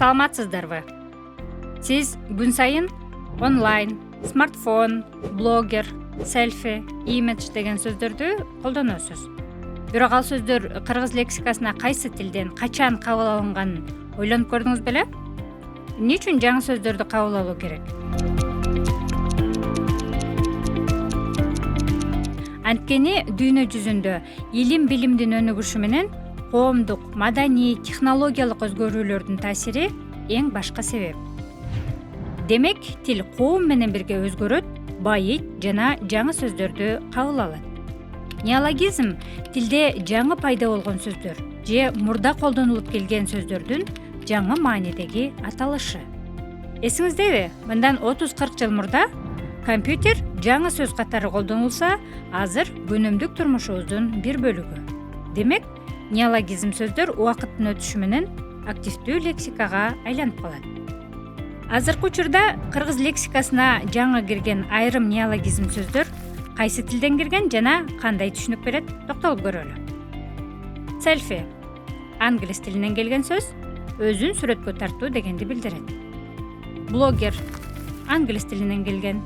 Саламатсыздарбы? Сиз күн сайын онлайн, смартфон, блогер, селфи, имидж деген сөздөрдү колдоносуз. Бирок ал сөздөр кыргыз лексикасына кайсы тилден качан кабыл алынганын ойлонуп көрдүңүз беле? Эмне үчүн жаңы сөздөрдү кабыл алуу керек? Анткени дүйнө жүзүндө илим билимдин өнүгүшү менен коомдук, маданий, технологиялык өзгөрүүлөрдүн таасири эң башкы себеп. Демек, тил коом менен бирге өзгөрөт, байыйт жана жаңы сөздөрдү кабыл алат. Неологизм тилде жаңы пайда болгон сөздөр же мурда колдонулуп келген сөздөрдүн жаңы маанидеги аталышы. Эсиңиздеби, мындан 30-40 жыл мурда компьютер жаңы сөз катары колдонулса, азыр күнүмдүк турмушубуздун бир бөлүгү. Демек, неологизм сөздөр убакыттын өтүшү менен активдүү лексикага айланып калат. Азыркы учурда кыргыз лексикасына жаңы кирген айрым неологизм сөздөр кайсы тилден кирген жана кандай түшүнүк берет, токтолуп көрөлү. Селфи англис тилинен келген сөз, өзүн сүрөткө тартуу дегенди билдирет. Блогер англис тилинен келген,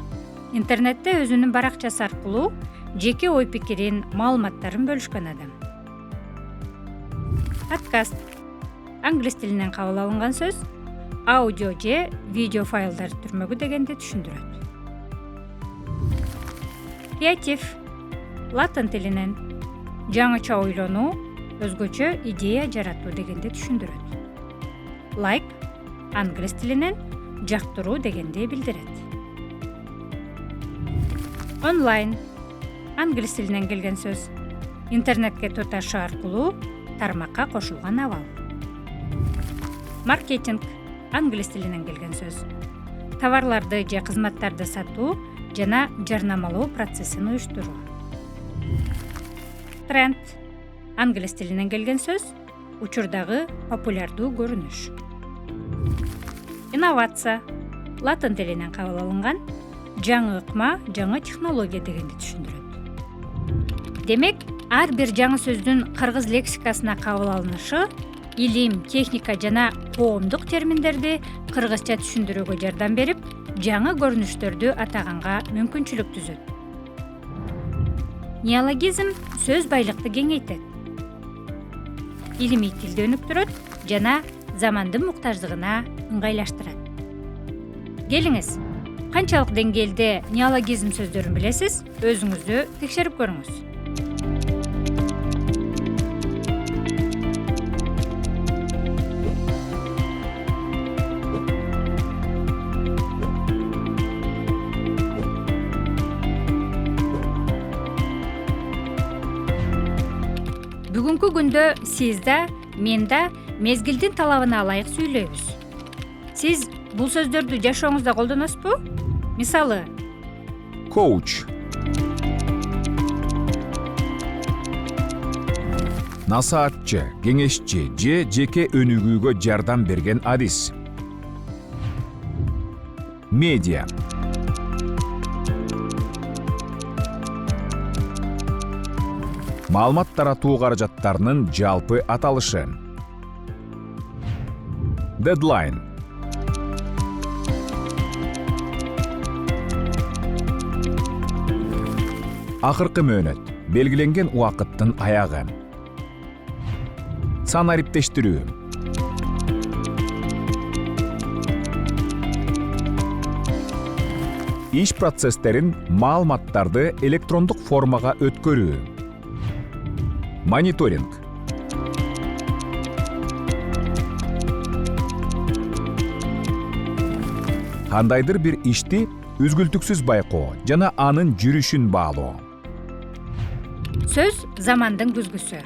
интернетте өзүнүн баракчасы аркылуу жеке ой пикирин, маалыматтарын бөлүшкөн адам. Подкаст англис тилинен кабыл алынган сөз, аудио же видео файлдар түрмөгү дегенди түшүндүрөт. Креатив латын тилинен жаңыча ойлонуу, өзгөчө идея жаратуу дегенди түшүндүрөт. Лайк англис тилинен жактыруу дегенди билдирет. Онлайн англис тилинен келген сөз, интернетке туташы аркылуу тармакка кошулган абал. Маркетинг англис тилинен келген сөз, товарларды же кызматтарды сатуу жана жарнамалоо процессин уюштуруу. Тренд англис тилинен келген сөз, учурдагы популярдуу көрүнүш. Инновация латын тилинен кабыл алынган, жаңы ыкма, жаңы технология дегенди түшүндүрөт. Демек, ар бир жаңы сөздүн кыргыз лексикасына кабыл алынышы илим, техника жана коомдук терминдерди кыргызча түшүндүрүүгө жардам берип, жаңы көрүнүштөрдү атаганга мүмкүнчүлүк түзөт. Неологизм сөз байлыкты кеңейтет, илимий тилди өнүктүрөт жана замандын муктаждыгына ыңгайлаштырат. Келиңиз, канчалык деңгээлде неологизм сөздөрүн билесиз? Өзүңүздү текшерип көрүңүз. Бүгүнкү күндө сиз да, мен да мезгилдин талабына ылайык сүйлөйбүз. Сиз бул сөздөрдү жашооңузда колдоносузбу? Мисалы, коуч, насаатчы, кеңешчи же жеке өнүгүүгө жардам берген адис. Медиа, маалымат таратуу каражаттарынын жалпы аталышы. Дедлайн, акыркы мөөнөт, белгиленген убакыттын аягы. Санариптештирүү, иш процесстерин, маалыматтарды электрондук формага өткөрүү. Мониторинг, кандайдыр бир ишти үзгүлтүксүз байкоо жана анын жүрүшүн баалоо. сөз замандын күзгүсү.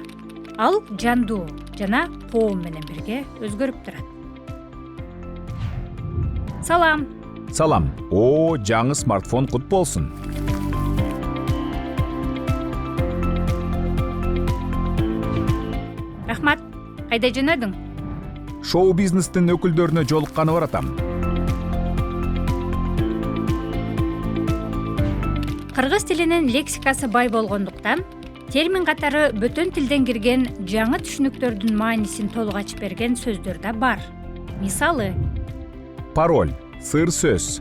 Ал жандуу жана коом менен бирге өзгөрүп турат. Салам. Салам. Жаңы смартфон кут болсун. Рахмат. Кайда жөнөдүң? Шоу бизнестин өкүлдөрүнө жолукканы баратам. Кыргыз тилинин лексикасы бай болгондуктан, термин катары бөтөн тилден кирген жаңы түшүнүктөрдүн маанисин толук ачып берген сөздөр да бар. мисалы пароль, сыр сөз.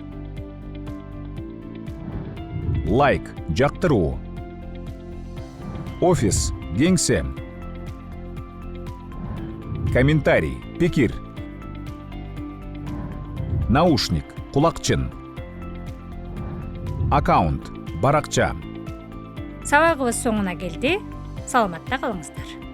Лайк, жактыруу. Офис, кеңсе. Комментарий, пикир. Наушник, кулакчын. Аккаунт, баракча. сабагыбыз соңуна келди. Саламатта калыңыздар.